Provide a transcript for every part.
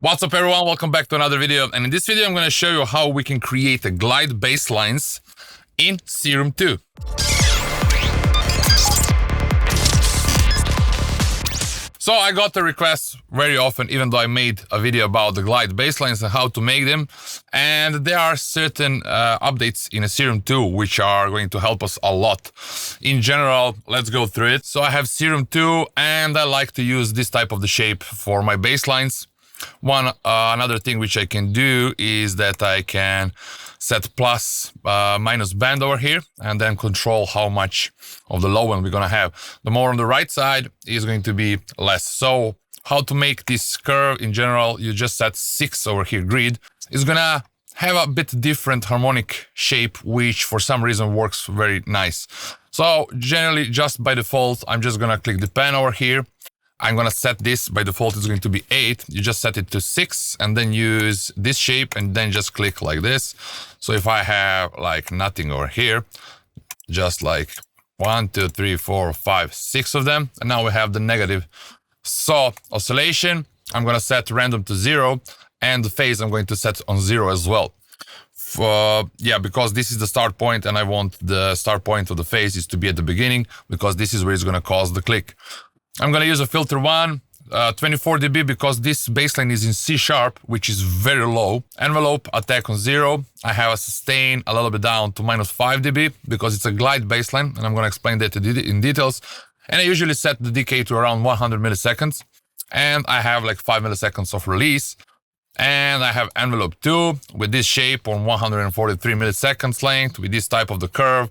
What's up everyone, welcome back to another video, and in this video I'm going to show you how we can create a glide bass lines in Serum 2. So I got the requests very often, even though I made a video about the glide bass lines and how to make them, and there are certain updates in a Serum 2 which are going to help us a lot. In general, let's go through it. So I have Serum 2 and I like to use this type of the shape for my bass lines. Another thing which I can do is that I can set plus minus band over here and then control how much of the low end we're gonna have. The more on the right side is going to be less. So how to make this curve in general, you just set 6 over here grid. It's gonna have a bit different harmonic shape, which for some reason works very nice. So generally just by default, I'm just gonna click the pen over here. I'm gonna set this, by default it's going to be 8, you just set it to 6 and then use this shape and then just click like this. So if I have like nothing over here, just like 1, 2, 3, 4, 5, 6 of them, and now we have the negative. So oscillation, I'm gonna set random to 0 and the phase I'm going to set on 0 as well. Because this is the start point and I want the start point of the phase is to be at the beginning because this is where it's gonna cause the click. I'm going to use a filter 1, 24 dB because this bassline is in C sharp, which is very low. Envelope attack on 0. I have a sustain a little bit down to minus 5 dB because it's a glide bassline, and I'm going to explain that in details. And I usually set the decay to around 100 milliseconds, and I have like 5 milliseconds of release. And I have envelope 2 with this shape on 143 milliseconds length with this type of the curve.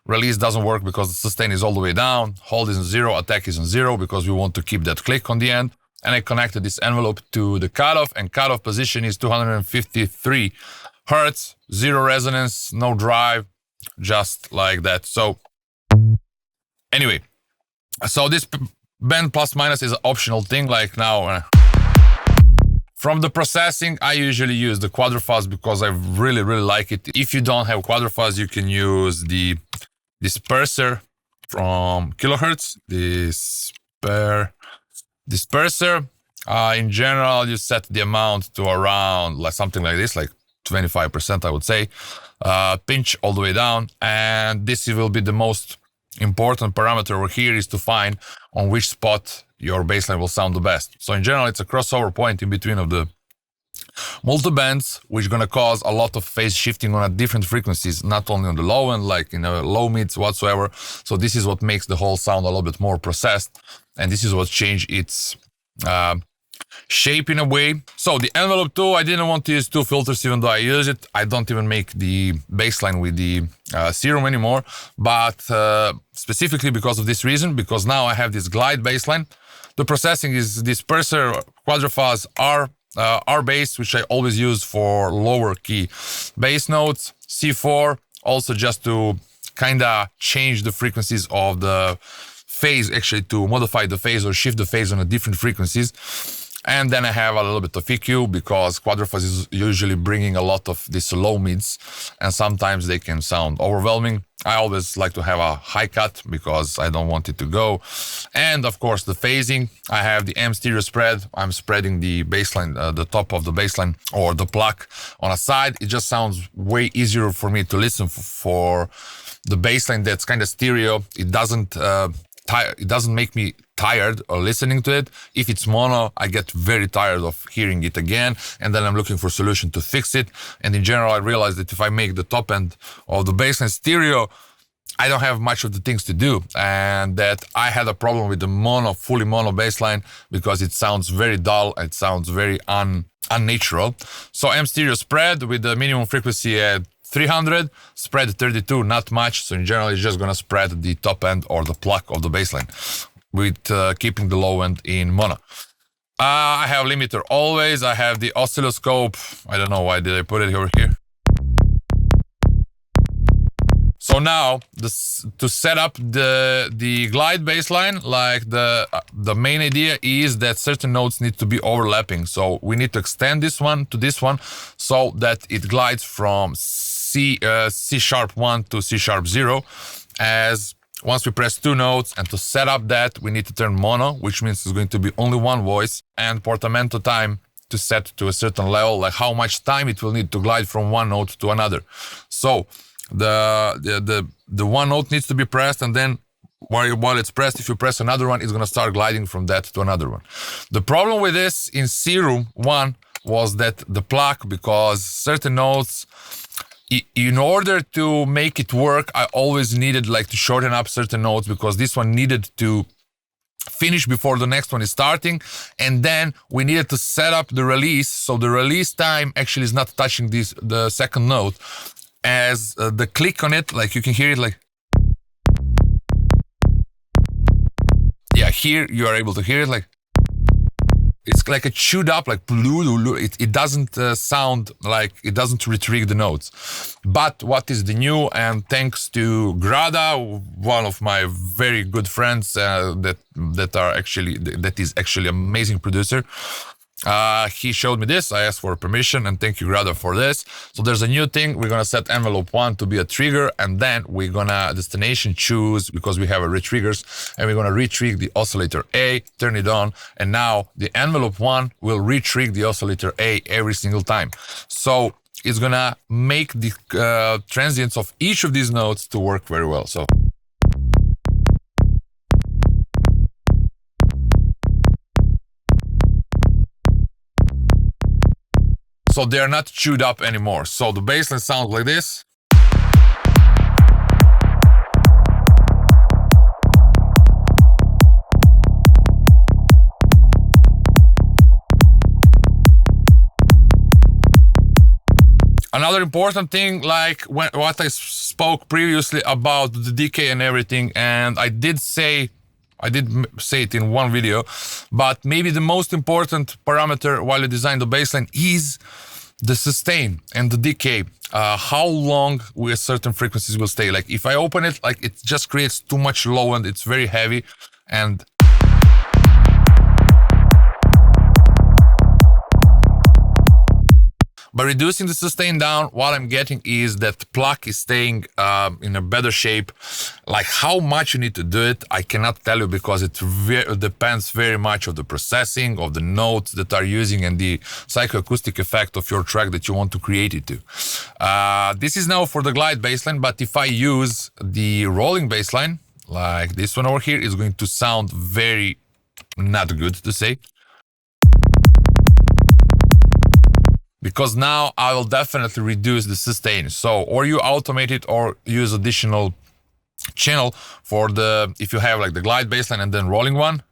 Release doesn't work because the sustain is all the way down, hold is on 0, attack is on 0 because we want to keep that click on the end. And I connected this envelope to the cutoff, and cutoff position is 253 Hertz, 0 resonance, no drive, just like that. So anyway, so this band plus minus is an optional thing. Like now, from the processing, I usually use the QuadraFuzz because I really like it. If you don't have QuadraFuzz, you can use the disperser from kilohertz. Disperser. In general, you set the amount to around like something like this, like 25%, I would say. Pinch all the way down, and this will be the most important parameter over here is to find on which spot your bassline will sound the best. So in general, it's a crossover point in between of the multi-bands, which is going to cause a lot of phase shifting on different frequencies, not only on the low end, like low mids whatsoever. So this is what makes the whole sound a little bit more processed, and this is what changed its shape in a way. So the envelope 2, I didn't want to use 2 filters even though I use it. I don't even make the bassline with the Serum anymore, but specifically because of this reason, because now I have this glide bassline. The processing is disperser, QuadraFuzz, R bass, which I always use for lower key bass notes, C4, also just to kind of change the frequencies of the phase, actually to modify the phase or shift the phase on a different frequencies. And then I have a little bit of EQ because QuadraFuzz is usually bringing a lot of these low mids and sometimes they can sound overwhelming. I always like to have a high cut because I don't want it to go. And of course the phasing, I have the M stereo spread. I'm spreading the bassline, the top of the bassline or the pluck on a side. It just sounds way easier for me to listen for the bassline that's kind of stereo. It doesn't make me tired or listening to it. If it's mono, I get very tired of hearing it again, and then I'm looking for a solution to fix it. And in general, I realized that if I make the top end of the bassline stereo, I don't have much of the things to do, and that I had a problem with the fully mono bassline because it sounds very dull, it sounds very unnatural. So M stereo spread with the minimum frequency at 300, spread 32, not much. So in general, it's just gonna spread the top end or the pluck of the bassline with keeping the low end in mono. I have limiter always. I have the oscilloscope. I don't know why did I put it over here. So now to set up the glide bassline, like the main idea is that certain notes need to be overlapping. So we need to extend this one to this one so that it glides from C sharp 1 to C sharp 0 as once we press 2 notes, and to set up that we need to turn mono, which means it's going to be only one voice, and portamento time to set to a certain level, like how much time it will need to glide from one note to another. So the one note needs to be pressed, and then while it's pressed, if you press another one, it's gonna start gliding from that to another one. The problem with this in Serum 1 was that the pluck, because certain notes, in order to make it work, I always needed like to shorten up certain notes, because this one needed to finish before the next one is starting, and then we needed to set up the release, so the release time actually is not touching the second note, as the click on it, like you can hear it like, yeah, here you are able to hear it like, it's like a chewed up, like it doesn't sound like, it doesn't retrigger the notes. But what is the new, and thanks to Grada, one of my very good friends that is actually amazing producer, he showed me this. I asked for permission, and thank you, Grada, for this. So there's a new thing. We're gonna set envelope 1 to be a trigger, and then we're gonna destination choose, because we have a retriggers, and we're gonna retrig the oscillator A, turn it on, and now the envelope 1 will retrig the oscillator A every single time. So it's gonna make the transients of each of these notes to work very well. So they're not chewed up anymore. So the bassline sounds like this. Another important thing, like what I spoke previously about the decay and everything, and I did say it in one video, but maybe the most important parameter while you design the bassline is the sustain and the decay. How long with certain frequencies will stay. Like if I open it, like it just creates too much low end, it's very heavy, and by reducing the sustain down, what I'm getting is that pluck is staying in a better shape. Like how much you need to do it, I cannot tell you, because it depends very much on the processing of the notes that are using and the psychoacoustic effect of your track that you want to create it to. This is now for the glide bassline, but if I use the rolling bassline, like this one over here, is going to sound very not good to say. Because now I will definitely reduce the sustain. So, or you automate it or use additional channel for the, if you have like the glide bassline and then rolling one.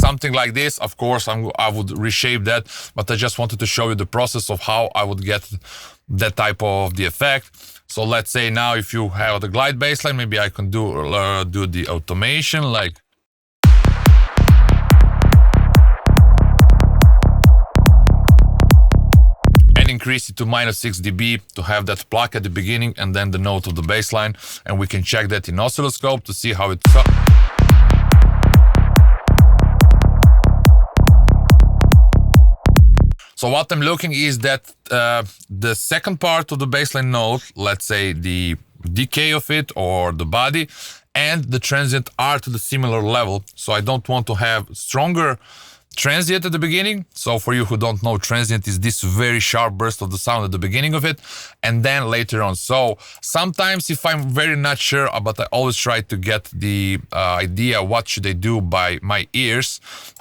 Something like this, of course, I would reshape that, but I just wanted to show you the process of how I would get that type of the effect. So let's say now if you have the glide bassline, maybe I can do the automation, like and increase it to -6 dB to have that pluck at the beginning and then the note of the bassline, and we can check that in oscilloscope to see how it sounds. So what I'm looking is that the second part of the bassline note, let's say the decay of it or the body, and the transient are to the similar level. So I don't want to have stronger transient at the beginning. So for you who don't know, transient is this very sharp burst of the sound at the beginning of it, and then later on. So sometimes if I'm very not sure, but I always try to get the idea what should I do by my ears.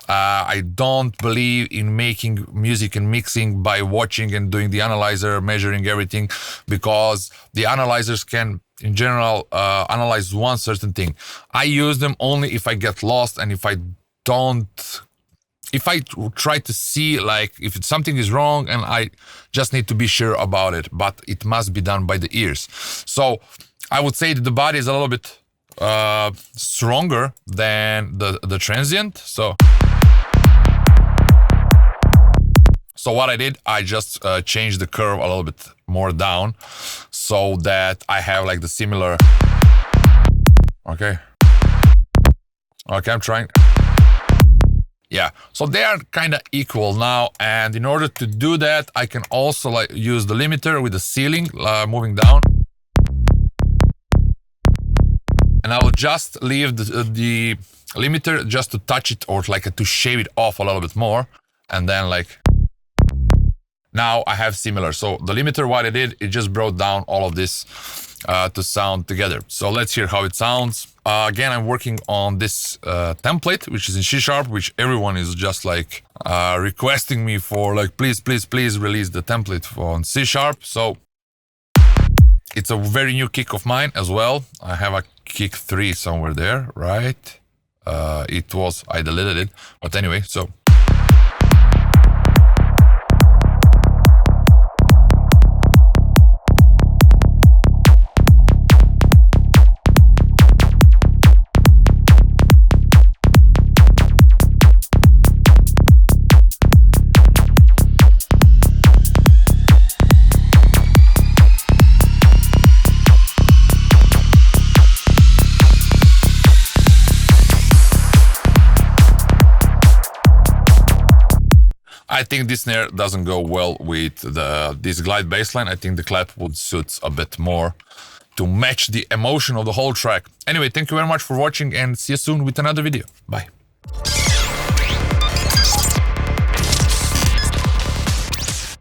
I don't believe in making music and mixing by watching and doing the analyzer, measuring everything, because the analyzers can in general analyze one certain thing. I use them only if I get lost, and if I try to see like if something is wrong and I just need to be sure about it, but it must be done by the ears. So I would say that the body is a little bit stronger than the transient. So what I did, I just changed the curve a little bit more down so that I have like the similar. Okay, I'm trying. Yeah, so they are kind of equal now, and in order to do that, I can also like use the limiter with the ceiling moving down. And I will just leave the limiter just to touch it or like to shave it off a little bit more. And then like, now I have similar. So the limiter, what it did, it just brought down all of this to sound together. So let's hear how it sounds. Again, I'm working on this template, which is in C#, which everyone is just like requesting me for, like, please, please, please release the template on C#. So it's a very new kick of mine as well. I have a kick 3 somewhere there, right? I deleted it, but anyway, so. I think this snare doesn't go well with this glide bassline. I think the clap would suit a bit more to match the emotion of the whole track. Anyway, thank you very much for watching and see you soon with another video. Bye.